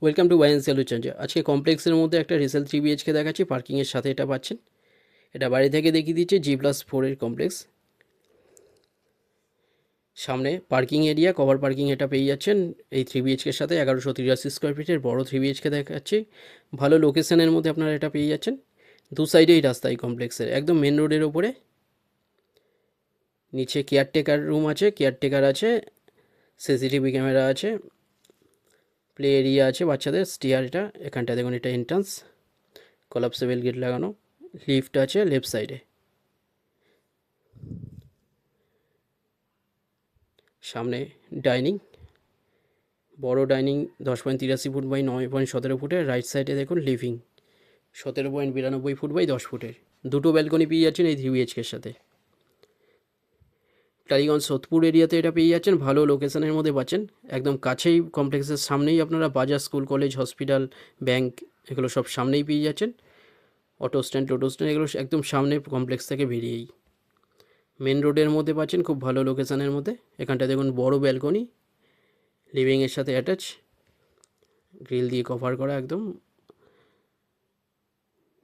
Welcome to ওয়াইএনসি আলোচনা। আজকে কমপ্লেক্সের মধ্যে একটা রিসেল 3 BHK দেখাচ্ছি, পার্কিংয়ের সাথে এটা পাচ্ছেন। এটা বাড়ি থেকে দেখিয়ে দিচ্ছে G+4 কমপ্লেক্স। সামনে পার্কিং এরিয়া, কভার পার্কিং এটা পেয়ে যাচ্ছেন এই 3 BHKর সাথে। 1183 স্কোয়ার ফিটের বড় 3 BHK দেখাচ্ছি, ভালো লোকেশনের মধ্যে আপনারা এটা পেয়ে যাচ্ছেন। দু সাইডেই রাস্তা এই কমপ্লেক্সের, একদম মেন রোডের ওপরে। নিচে কেয়ারটেকার রুম আছে, কেয়ারটেকার আছে, সিসিটিভি ক্যামেরা আছে, প্লে এরিয়া আছে বাচ্চাদের, স্টিয়ার এটা। এখানটা দেখুন, এটা এন্ট্রান্স, কলাপসেবল গেট লাগানো, লিফট আছে লেফট সাইডে। সামনে ডাইনিং, বড় ডাইনিং, 10.83 ফুট বাই 9.17 ফুটের। রাইট সাইডে দেখুন লিভিং, 17.92 ফুট বাই 10 ফুটের। দুটো ব্যালকনি পেয়ে যাচ্ছেন এই 3 BHKর সাথে। টালিগঞ্জ সোদপুর এরিয়াতে এটা পেয়ে যাচ্ছেন, ভালো লোকেশনের মধ্যে পাচ্ছেন। একদম কাছেই, কমপ্লেক্সের সামনেই আপনারা বাজার, স্কুল, কলেজ, হসপিটাল, ব্যাংক, এগুলো সব সামনেই পেয়ে যাচ্ছেন। অটো স্ট্যান্ড, টোটো স্ট্যান্ড, এগুলো একদম সামনে কমপ্লেক্স থেকে বেরিয়েই। মেন রোডের মধ্যে পাচ্ছেন, খুব ভালো লোকেশনের মধ্যে। এখানটা দেখুন বড় ব্যালকনি, লিভিংয়ের সাথে অ্যাটাচ, গ্রিল দিয়ে কভার করা, একদম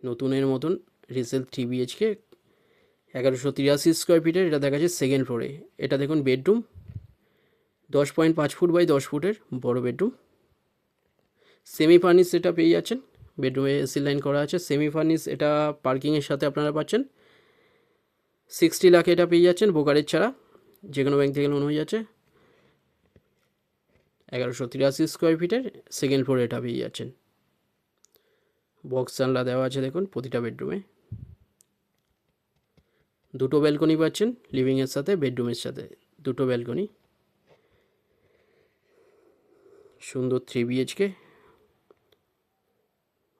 নতুনের মতন রিসেল 3 BHK। 1183 স্কোয়ার ফিটের এটা দেখাচ্ছে সেকেন্ড ফ্লোরে। এটা দেখুন বেডরুম, 10.5 ফুট বাই 10 ফুটের বড় বেডরুম। সেমি ফার্নিশ এটা পেয়ে যাচ্ছেন, বেডরুমে এসি লাইন করা আছে। সেমি ফার্নিশ এটা পার্কিংয়ের সাথে আপনারা পাচ্ছেন। 60 লাখ এটা পেয়ে যাচ্ছেন ব্রোকারেজ ছাড়া, যে কোনো ব্যাংক থেকে লোন হয়ে যাচ্ছে। 1183 স্কোয়ার ফিটের সেকেন্ড ফ্লোরে এটা পেয়ে যাচ্ছেন। বক্স জানলা দেওয়া আছে দেখুন প্রতিটা বেডরুমে। দুটো ব্যালকনি পাচ্ছেন লিভিংয়ের সাথে, বেডরুমের সাথে দুটো ব্যালকনি। সুন্দর 3 BHK,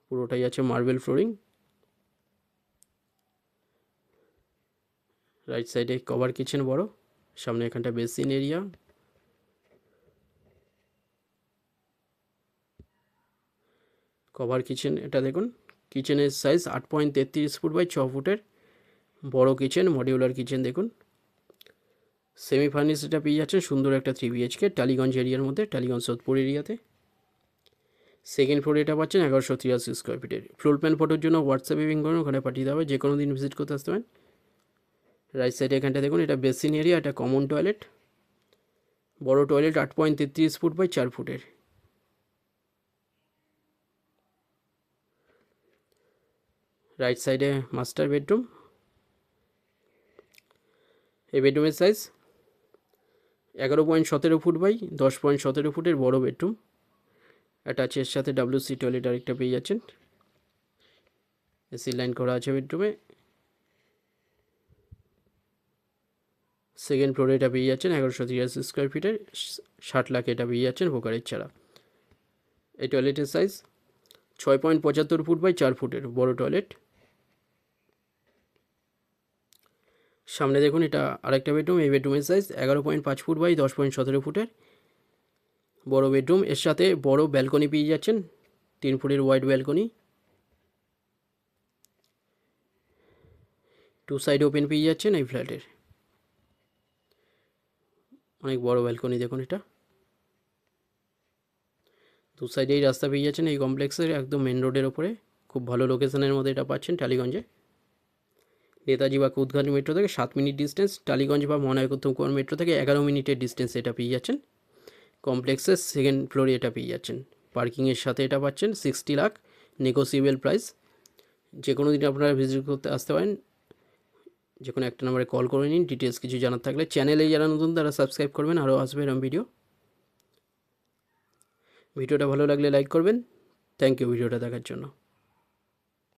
পুরোটাই আছে মার্বেল ফ্লোরিং। রাইট সাইডে কভার কিচেন বড়, সামনে এখানটা বেসিন এরিয়া। কভার কিচেন এটা দেখুন, কিচেনের সাইজ 8.33 ফুট বাই 6 ফুটের বড় কিচেন, মডিউলার কিচেন দেখুন। সেমি ফার্নিশ এটা পেয়ে যাচ্ছেন, সুন্দর একটা 3 BHK টালিগঞ্জ এরিয়ার মধ্যে, টালিগঞ্জ সোদপুর এরিয়াতে। সেকেন্ড ফ্লোরে এটা পাচ্ছেন 1183 স্কোয়ার ফিটের। ফ্লোর প্ল্যান ফটোর জন্য হোয়াটসঅ্যাপে পিং করুন, ওখানে পাঠিয়ে দেওয়া হবে, যে কোনো দিন ভিজিট করতে আসতে পারেন। রাইট সাইডে এখানটা দেখুন, এটা বেসিন এরিয়া, এটা কমন টয়লেট, বড় টয়লেট, 8.33 ফুট বাই 4 ফুটের। রাইট সাইডে মাস্টার বেডরুম। এই বেডরুমের সাইজ 11.17 ফুট বাই 10.17 ফুটের বড় বেডরুম। অ্যাটাচের সাথে WC টয়লেট আরেকটা পেয়ে যাচ্ছেন। এসি লাইন করা আছে বেডরুমে। সেকেন্ড ফ্লোরে এটা পেয়ে যাচ্ছেন 1183 স্কোয়ার ফিটের, 60 লাখ এটা পেয়ে যাচ্ছেন ব্রোকারেজ ছাড়া। এই টয়লেটের সাইজ 6.75 ফুট বাই 4 ফুটের বড় টয়লেট। সামনে দেখুন, এটা আরেকটা বেডরুম। এই বেডরুমের সাইজ 11.5 ফুট বাই 10.17 ফুটের বড় বেডরুম। এর সাথে বড় ব্যালকনি পেয়ে যাচ্ছেন, 3 ফুটের wide balcony. Two side open পেয়ে যাচ্ছেন এই ফ্ল্যাটের, অনেক বড় ব্যালকনি দেখুন এটা। দু সাইডেই রাস্তা পেয়ে যাচ্ছেন এই কমপ্লেক্সের, একদম মেন রোডের ওপরে। খুব ভালো লোকেশনের মধ্যে এটা পাচ্ছেন টালিগঞ্জে। নেতাজি বা কুদঘাট মেট্রো থেকে 7 মিনিট ডিস্টেন্স, টালিগঞ্জ বা মনায়কুত্তম মেট্রো থেকে 11 মিনিটের ডিস্টেন্স এটা পেয়ে যাচ্ছেন। কমপ্লেক্সের সেকেন্ড ফ্লোরে এটা পেয়ে যাচ্ছেন। পার্কিংয়ের সাথে এটা পাচ্ছেন, 60 লাখ, নেগোসিয়েবল প্রাইস। যে কোনো দিন আপনারা ভিজিট করতে আসতে পারেন, যে কোনো একটা নাম্বারে কল করে নিন। ডিটেলস কিছু জানার থাকলে চ্যানেলে যারা নতুন তারা সাবস্ক্রাইব করবেন, আরও আসবে এরকম ভিডিওটা ভালো লাগলে লাইক করবেন। থ্যাংক ইউ ভিডিওটা দেখার জন্য।